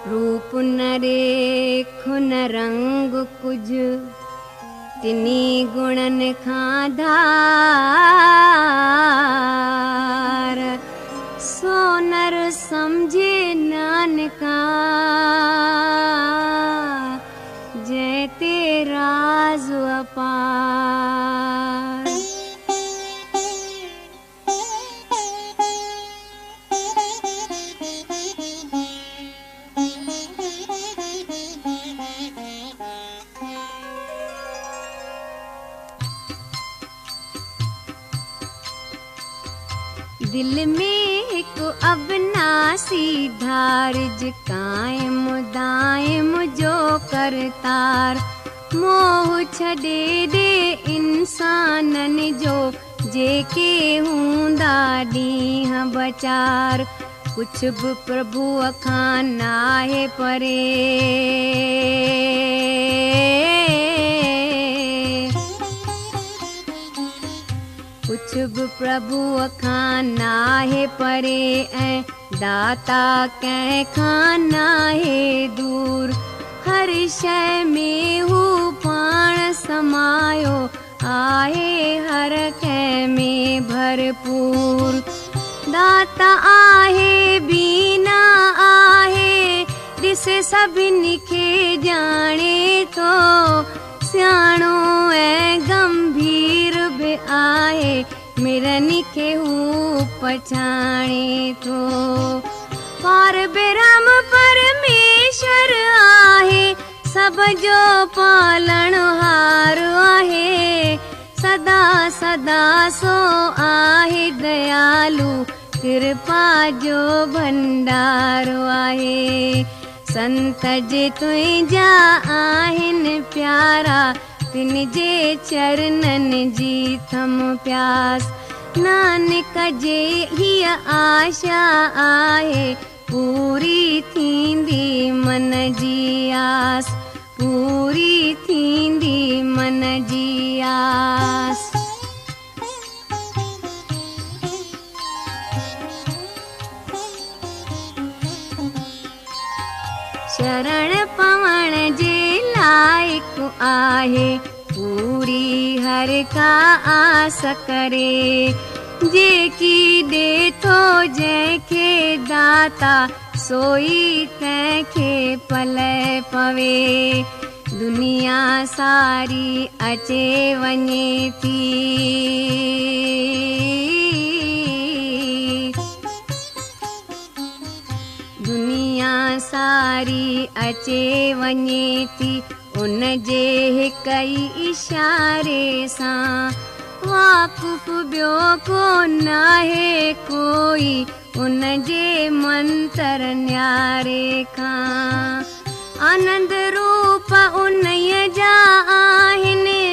रूप न रेख न रंग कुझ तिनी गुणन खां धार सोनर समझे नानका जय ते राज अपार। दिल में एक अविनाशी धारज कायम दायम जो करतार मोह छॾे दे इंसानन जो जेके हूंदा ॾींहं बचार कुछ बि प्रभुअ खां नाहे परे कुछ बि प्रभुअ खां नाहे परे ऐं दाता कंहिं खां नाहे दूर हर शइ में हू पाण समायो आहे हर कंहिं में भरपूर दाता आहे बीना आहे ॾिसे सभिनी खे ॼाणे थो सियाणो ऐं गंभीर बि आहे मिरनी खे हू पछाणे थो पार ब्रह्म परमेश्वर आहे सब जो पालणहार आहे सदा सदा सो आहे दयालु कृपा जो भंडारो आहे संत जे तुंहिंजा आहिनि प्यारा तिन जे चरणन जी थम प्यास नानक जे हीअ आशा आहे पूरी थींदी मन जी आस पूरी थींदी मन जी आस। शरण पवण जे लाइक आहे पूरी हर का आस करे जेकी दे थो जंहिंखे दाता सोई तंहिंखे पले पवे दुनिया सारी अचे वञे थी दुनिया सारी अचे वञे थी उन जे हिक ई इशारे सां वाक़ुफ़ ॿियो को नाहे कोई उन जे मंतर न्यारे खां आनंद रूप उन्हीअ जा आहिनि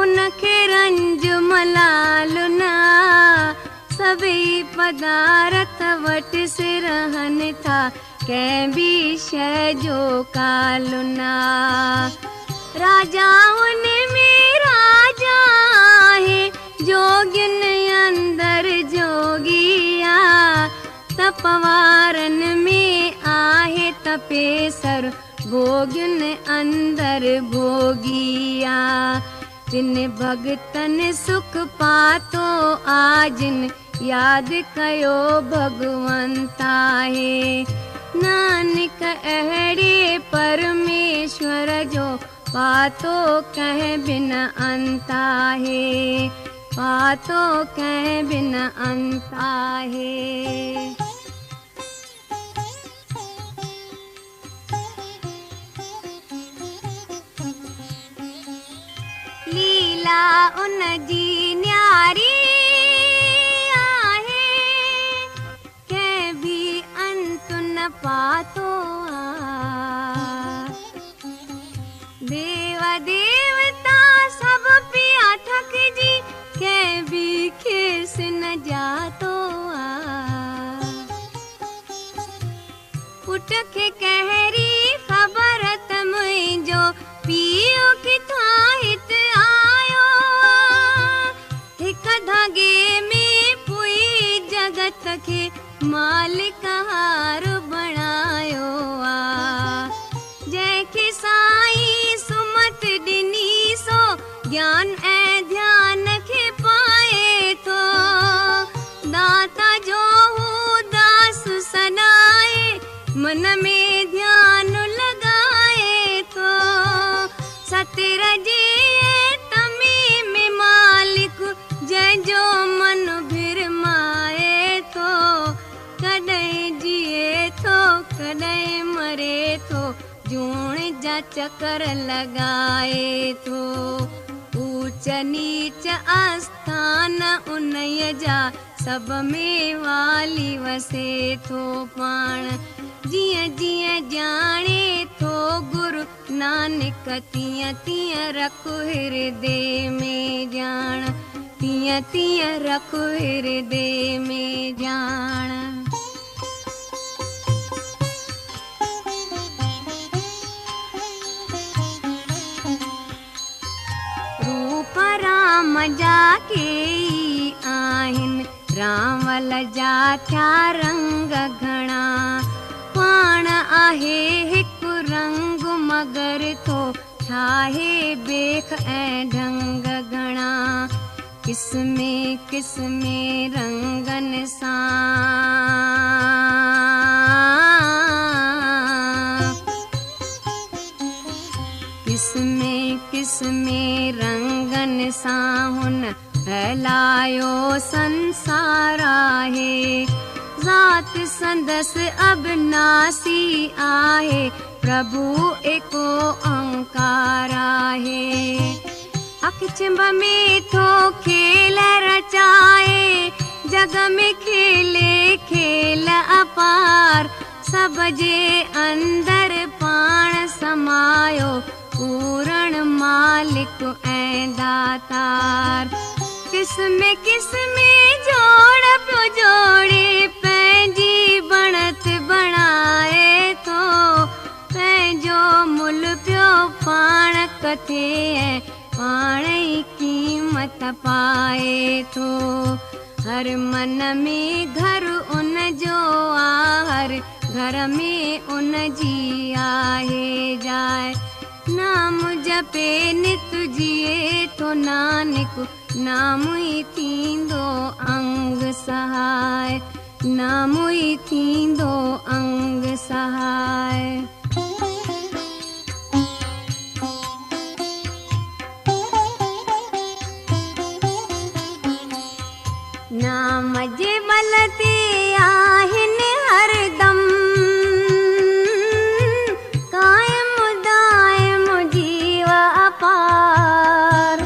उनखे रंज मलाल न सभई पदार्थ वटि सिरहनि था कंहिं बि शइ जो कालु न राजाउन में राजा आहे जोगियुनि अंदर जोगी आहे तपवारन में आहे तपेसर भोगियुनि अंदर भोगी आहे जिन भगतन सुख पातो आजिन यादि कयो भगवंत आहे नानक अहिड़े परमेश्वर जो पातो कंहिं बिन अंत आहे पातो कंहिं बिन अंत आहे। लीला उन जी न्यारी आहे कंहिं बि अंत न पातो देव देवता सब पिया थकजी कंहिं बि खेस न जातो पुट खे कहिड़ी ख़बर त मुंहिंजो पीउ किथां हिते आयो हिक धागे में पुई जगत खे मालिक हार बणायो आ। जंहिंखे साईं सुमत ॾिनी सो ज्ञान ऐं ध्यान खे पाए थो। दाता जो हू दास सनाए मन में ध्यान लॻाए थो। सतिर जे तमे में मालिक जंहिंजो मन भिरमाए थो। कॾहिं जिए थो कॾहिं मरे थो जूण जा चकर लॻाए थो। ऊच नीच आस्थान उन्हीअ जा सभ में वाली वसे थो पाण। जीअं जीअं ॼाणे थो गुरु नानक तीअं तीअं रख हृदय में ॼाण। तीअं तीअं रख हृदय में ॼाण। रूप राम जा केई आहिनि रावल जा थिया रंग घणा। पाण आहे हिकु रंग मगर थो ठाहे बेख ऐं ढंग घणा। किस्मे किस्मे रंगनि सां किस्मे किस्मे रंगनि सां हुन फैलायो संसार आहे। ज़ात संदसि अविनाशी आहे प्रभु एको ओंकार आहे। अखिचिंब में थो खेल रचाए जग में खेले खेल अपार। सब जे अंदर पाण समायो पूरण मालिक ऐं दातार। किस्म किस्म जोड़ पियो जोड़े पंहिंजी बणत बणाए थो। पंहिंजो मुल पियो पाण कथे ऐं पाण ई क़ीमत पाए थो। हर मन में घर उन जो आ हर घर में उन जी आहे जाइ। नाम जपे नित जिए थो नानक नाम ई थींदो अंग सहाय। नाम ई थींदो अंग सहाय। नाम जे बल ते आहिनि हरदम कायम दायम जीव अपार।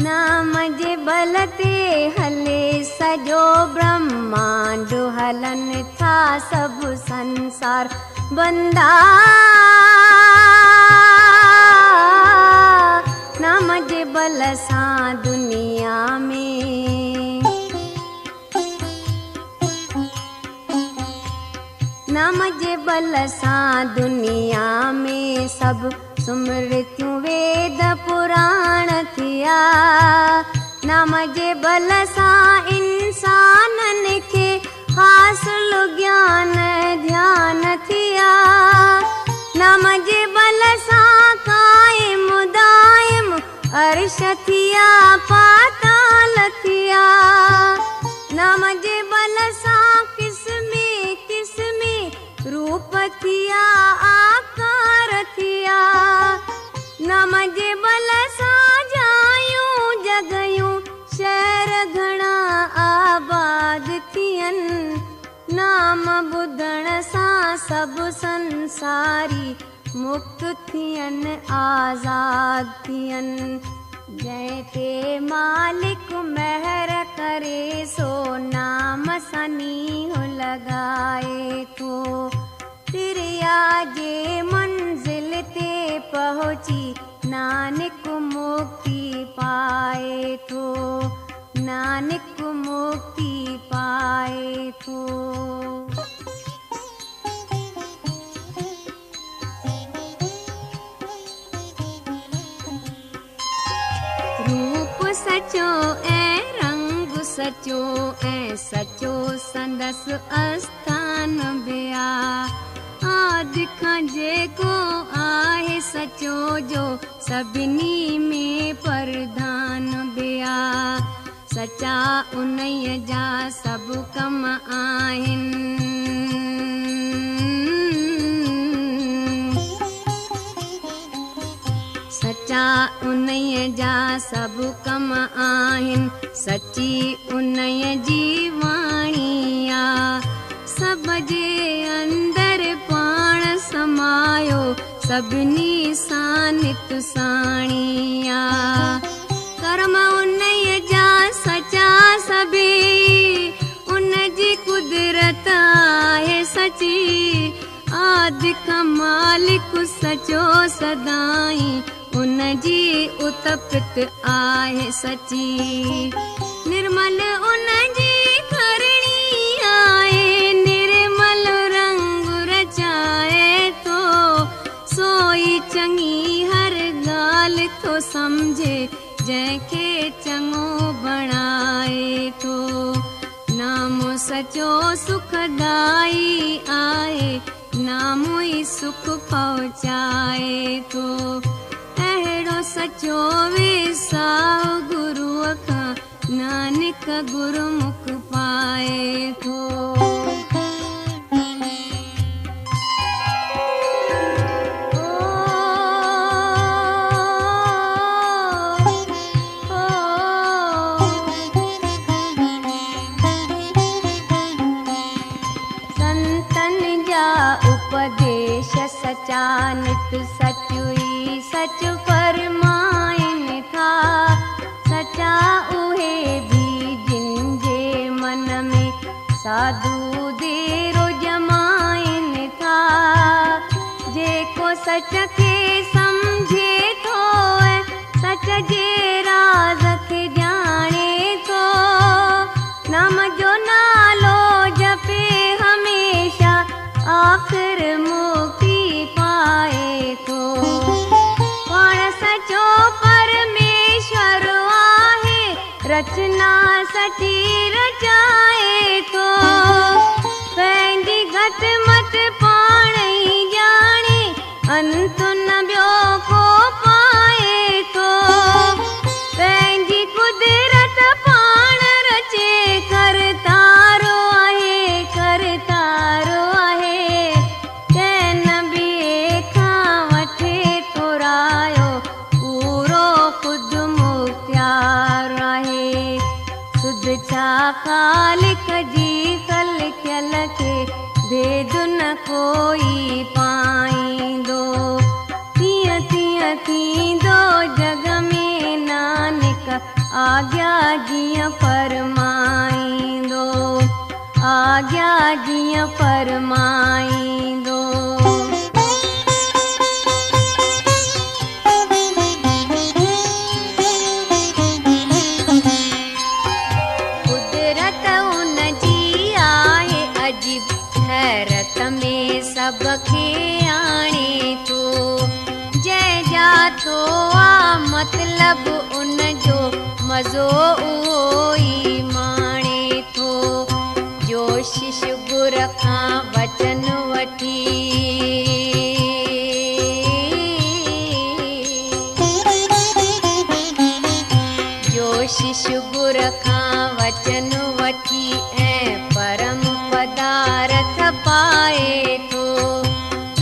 नाम जे बल ते हले सॼो ब्रह्मांड हलनि था सभु संसार बंदा। नाम जे बल सां दुनिया में नाम जे बल सां दुनिया में सभु स्मृतियूं वेद पुराण थिया। नाम जे बल सां इंसाननि खे हासिल ज्ञान ध्यान थिया। नाम जे बल सां कायम दायम अर्श थिया पाताल थिया। नाम जे बल सां किस्मे किस्मे रूप थिया आकार थिया। नाम जे बल सां जायूं जॻहियूं शहर घणा आबाद थियनि। नाम ॿुधण सां सभु संसारी मुक्त थियनि आज़ाद थियनि। जंहिं ते मालिक महर करे सो नाम सनीह लॻाए थो। तिरिया जे मंज़िल ते पहुची नानक मुक्ति पाए थो। नानक मुक्ति पाए थो। रूप सचो ऐं रंग सचो ऐं सचो संदसि आस्थान ॿिया। आदि खां जेको आहे सचो जो सभिनी में प्रधान ॿिया। सचा उन्हीअ जा सभु कम आहिनि। सचा उन्हीअ जा सभु कम आहिनि। सची उन्हीअ जी वाणी आ। सभ जे अंदरि पाण समायो सभिनी सां नित साणी आ। कर्म उन्हीअ जा सचा सभी उन जी कुदरत आहे सची। आदि खां मालिक सचो सदाई उन जी उतपित आहे सची। निर्मल उन जी करणी आहे निर्मल रंग रचाए थो। सोई चङी हर ॻाल्हि थो सम्झे जंहिंखे चङो बणाए थो। नामो सचो सुखदाई आहे नामो ई सुख पहुचाए थो। अहिड़ो सचो विसाहु गुरूअ खां नानक गुरुमुख पाए थो। संतन जा उपदेश सचा नित सचुई सच फरमाइनि था। सचा उहे भी जिन जे मन में साधु देरो जमाइनि था। जेको सच खे सम्झे थो सच जे राज़ खे ॼाणे थो। नाम जो नालो जपे हमेशा आख़िर मुक्ति पाए थो। पाण सचो परमेश्वर आहे रचना सची रचाए थो। पंहिंजी घटि मटि पाण ई ॼाणे अंत न ॿियो को पाए थो। पंहिंजी कुदरत पाण रचे करतारो आहे करतारो आहे। कंहिं ॿिए खां वठे थो रायो पूरो ख़ुदि मुख्तियार आहे। सुध छा ख़ालिक जी ख़लक़ियल खे भेद न कोई पाईंदो। तीअं तीअं थींदो जग में नानक आज्ञा जीअं फरमाईंदो आज्ञा जीअं फरमाईंदो। कुदरत उन जी आहे अजीब हैरत में सबखे आणे थो। जंहिंजा थो आ मतलब उन जो मज़ो उहो ई माणे थो। जो शिष्य गुर खां वचन वठी जो शिष्य गुर खां वचन वठी ऐं परम पदार्थ पाए थो।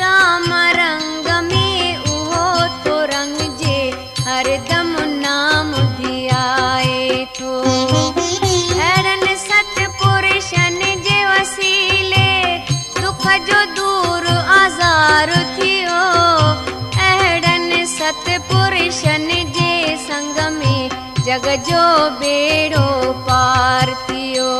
राम रंग में उहो थो रंगजे हरदम नाम धियाए थो। अहिड़नि सतपुरुषनि जे वसीले दुख जो दूर आज़ार थियो। अहिड़नि सतपुरुषनि जे संग में जग जो बेड़ो पार थियो।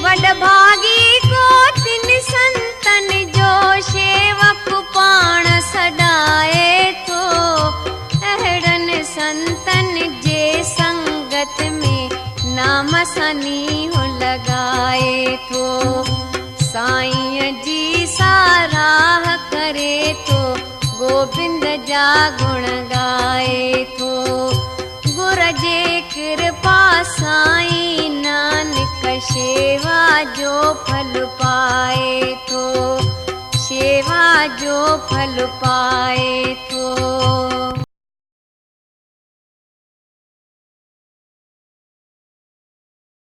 वॾभागी को तिन संतन जो शेवक पाण सॾाए थो। अहिड़नि संतन जे संगत में नाम सनीह लॻाए थो। साईं जी साराह करे थो गोबिंद जा गुण गाए थो। गुर कजे कृपा साईं नानक सेवा जो फल पाए थो, सेवा जो फल पाए